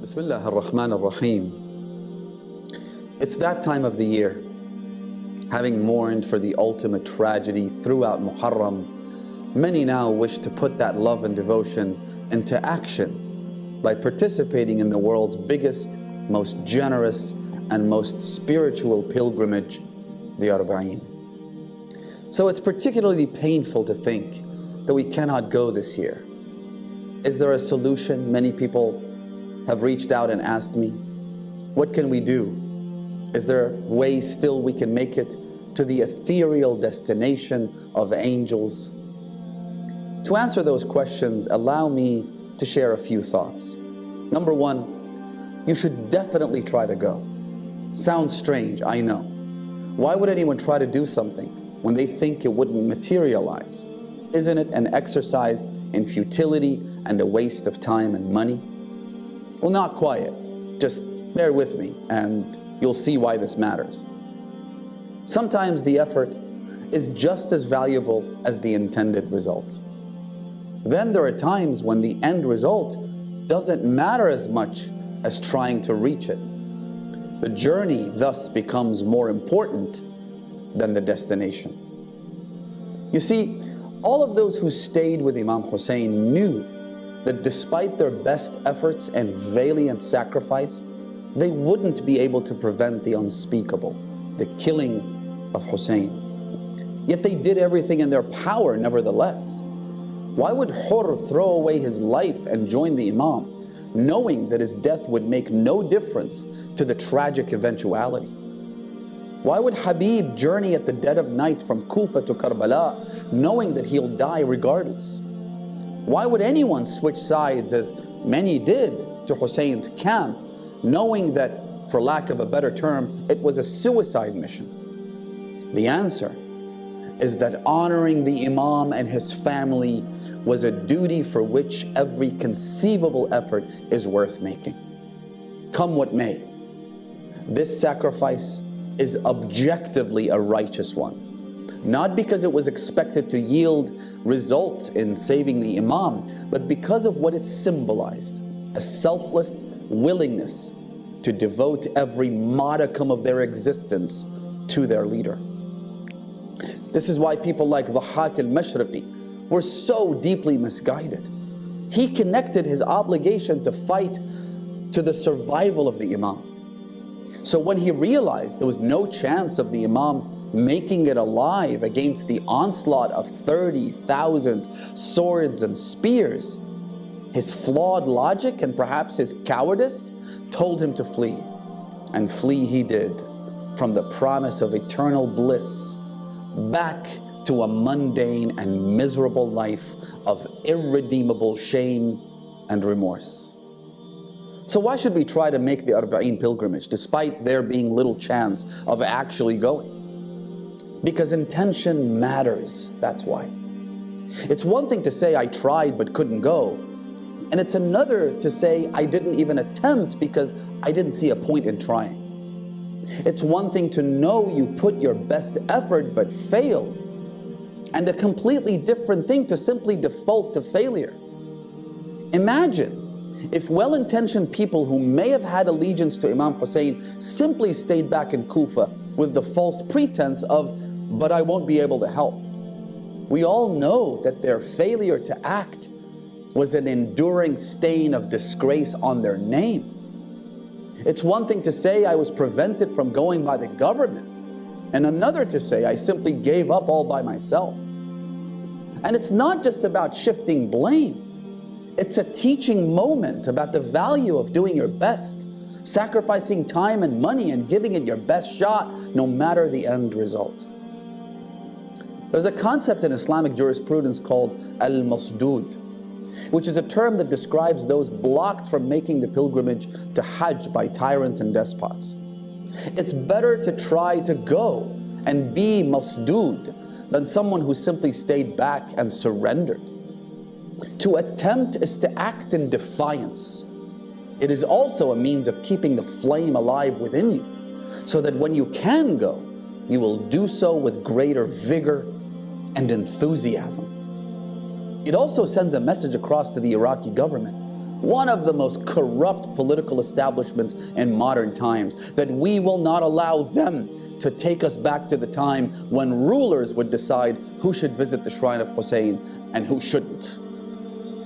Bismillah ar-Rahman ar-Rahim. It's that time of the year. Having mourned for the ultimate tragedy throughout Muharram, many now wish to put that love and devotion into action by participating in the world's biggest, most generous, and most spiritual pilgrimage, the Arba'een. So it's particularly painful to think that we cannot go this year. Is there a solution? Many people have reached out and asked me, what can we do? Is there a way still we can make it to the ethereal destination of angels? To answer those questions, allow me to share a few thoughts. Number one, you should definitely try to go. Sounds strange, I know. Why would anyone try to do something when they think it wouldn't materialize? Isn't it an exercise in futility and a waste of time and money? Well, not quite. Just bear with me and you'll see why this matters. Sometimes the effort is just as valuable as the intended result. Then there are times when the end result doesn't matter as much as trying to reach it. The journey thus becomes more important than the destination. You see, all of those who stayed with Imam Hussein knew that despite their best efforts and valiant sacrifice, they wouldn't be able to prevent the unspeakable, the killing of Hussein. Yet they did everything in their power nevertheless. Why would Hur throw away his life and join the Imam, knowing that his death would make no difference to the tragic eventuality? Why would Habib journey at the dead of night from Kufa to Karbala, knowing that he'll die regardless? Why would anyone switch sides, as many did, to Hussein's camp, knowing that, for lack of a better term, it was a suicide mission? The answer is that honoring the Imam and his family was a duty for which every conceivable effort is worth making. Come what may, this sacrifice is objectively a righteous one. Not because it was expected to yield results in saving the Imam, but because of what it symbolized, a selfless willingness to devote every modicum of their existence to their leader. This is why people like Dhahak al-Mashriqi were so deeply misguided. He connected his obligation to fight to the survival of the Imam. So when he realized there was no chance of the Imam making it alive against the onslaught of 30,000 swords and spears, his flawed logic and perhaps his cowardice told him to flee. And flee he did, from the promise of eternal bliss back to a mundane and miserable life of irredeemable shame and remorse. So why should we try to make the Arba'een pilgrimage despite there being little chance of actually going? Because intention matters, that's why. It's one thing to say I tried but couldn't go, and it's another to say I didn't even attempt because I didn't see a point in trying. It's one thing to know you put your best effort but failed, and a completely different thing to simply default to failure. Imagine if well-intentioned people who may have had allegiance to Imam Hussein simply stayed back in Kufa with the false pretense of, but I won't be able to help. We all know that their failure to act was an enduring stain of disgrace on their name. It's one thing to say I was prevented from going by the government, and another to say I simply gave up all by myself. And it's not just about shifting blame. It's a teaching moment about the value of doing your best, sacrificing time and money and giving it your best shot no matter the end result. There's a concept in Islamic jurisprudence called al-masdud, which is a term that describes those blocked from making the pilgrimage to Hajj by tyrants and despots. It's better to try to go and be masdud than someone who simply stayed back and surrendered. To attempt is to act in defiance. It is also a means of keeping the flame alive within you, so that when you can go, you will do so with greater vigor and enthusiasm. It also sends a message across to the Iraqi government. one of the most corrupt political establishments in modern times, that we will not allow them to take us back to the time when rulers would decide who should visit the shrine of Hussein and who shouldn't.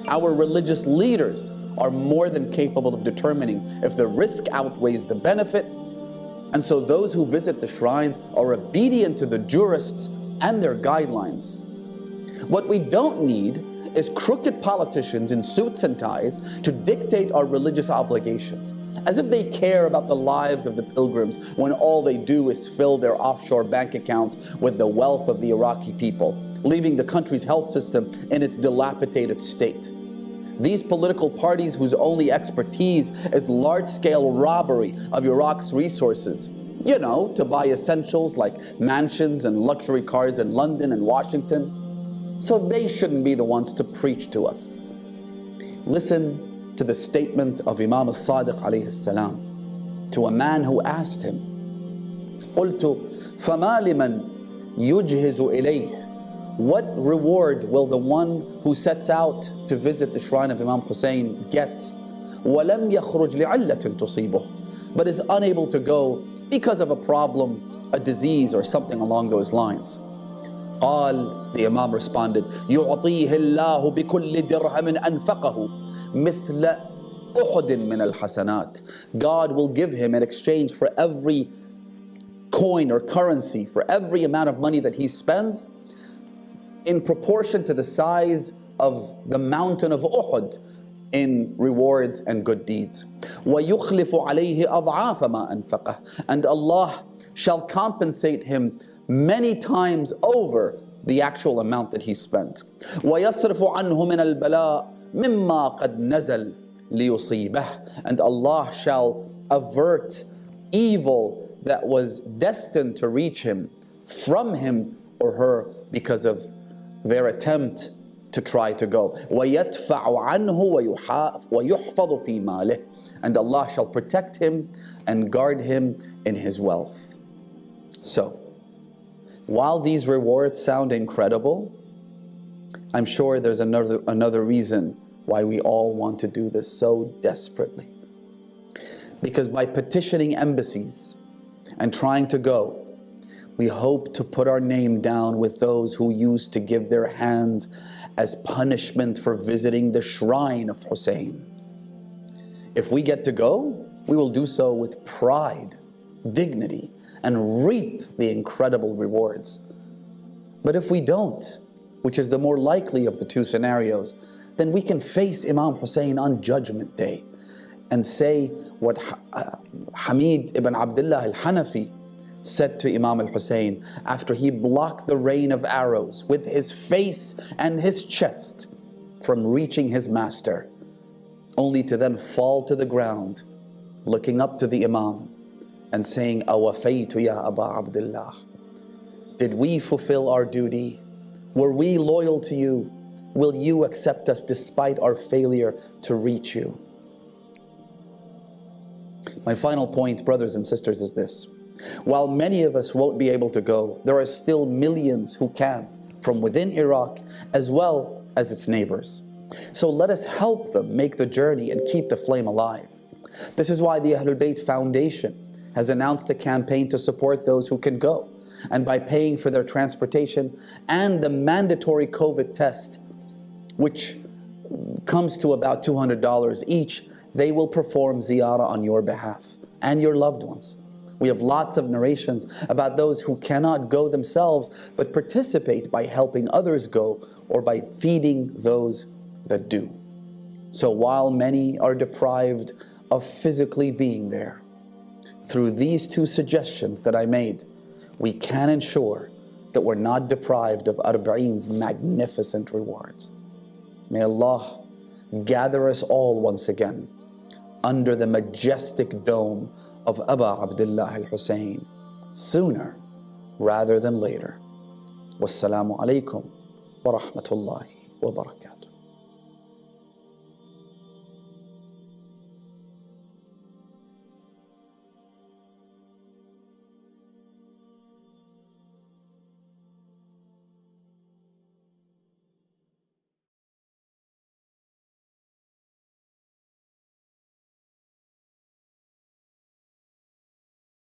Our religious leaders are more than capable of determining if the risk outweighs the benefit, and so those who visit the shrines are obedient to the jurists and their guidelines. What we don't need is crooked politicians in suits and ties to dictate our religious obligations, as if they care about the lives of the pilgrims when all they do is fill their offshore bank accounts with the wealth of the Iraqi people, leaving the country's health system in its dilapidated state. These political parties whose only expertise is large-scale robbery of Iraq's resources, you know, to buy essentials like mansions and luxury cars in London and Washington, so they shouldn't be the ones to preach to us. Listen to the statement of Imam al-Sadiq alayhi salam to a man who asked him, قُلْتُ فَمَا لِمَنْ يُجْهِزُ إِلَيْهِ. What reward will the one who sets out to visit the shrine of Imam Hussein get? وَلَمْ يَخْرُجْ لِعِلَّةٍ تُصِيبُهُ, but is unable to go because of a problem, a disease, or something along those lines. قال, the Imam responded, يُعْطِيهِ اللَّهُ بِكُلِّ دِرْهَمٍ أَنْفَقَهُ مِثْلَ أُحُدٍ مِنَ الْحَسَنَاتِ. God will give him in exchange for every coin or currency, for every amount of money that he spends, in proportion to the size of the mountain of Uhud in rewards and good deeds. وَيُخْلِفُ عَلَيْهِ أَضْعَافَ مَا أَنْفَقَهُ, and Allah shall compensate him many times over the actual amount that he spent. وَيَصْرِفُ عَنْهُ مِنَ الْبَلَاءِ مِمَّا قَدْ نَزَلْ لِيُصِيبَهُ, and Allah shall avert evil that was destined to reach him from him or her because of their attempt to try to go. وَيَدْفَعُ عَنْهُ وَيُحْفَظُ فِي مَالِهِ, and Allah shall protect him and guard him in his wealth. So, while these rewards sound incredible, I'm sure there's another reason why we all want to do this so desperately. Because by petitioning embassies and trying to go, we hope to put our name down with those who used to give their hands as punishment for visiting the shrine of Hussein. If we get to go, we will do so with pride, dignity, and reap the incredible rewards. But if we don't, which is the more likely of the two scenarios, then we can face Imam Hussein on Judgment Day and say what Hamid ibn Abdullah al-Hanafi said to Imam al-Hussein after he blocked the rain of arrows with his face and his chest from reaching his master, only to then fall to the ground, looking up to the Imam and saying, "Awafaytu ya Aba Abdullah." Did we fulfill our duty? Were we loyal to you? Will you accept us despite our failure to reach you? My final point, brothers and sisters, is this. While many of us won't be able to go, there are still millions who can, from within Iraq as well as its neighbors. So let us help them make the journey and keep the flame alive. This is why the Ahlul Bayt Foundation has announced a campaign to support those who can go. And by paying for their transportation and the mandatory COVID test, which comes to about $200 each, they will perform ziyarah on your behalf and your loved ones. We have lots of narrations about those who cannot go themselves but participate by helping others go or by feeding those that do. So while many are deprived of physically being there, through these two suggestions that I made, we can ensure that we're not deprived of Arba'een's magnificent rewards. May Allah gather us all once again under the majestic dome of Aba Abdullah al-Hussein sooner rather than later. Wassalamu alaikum wa rahmatullahi wa barakatuh.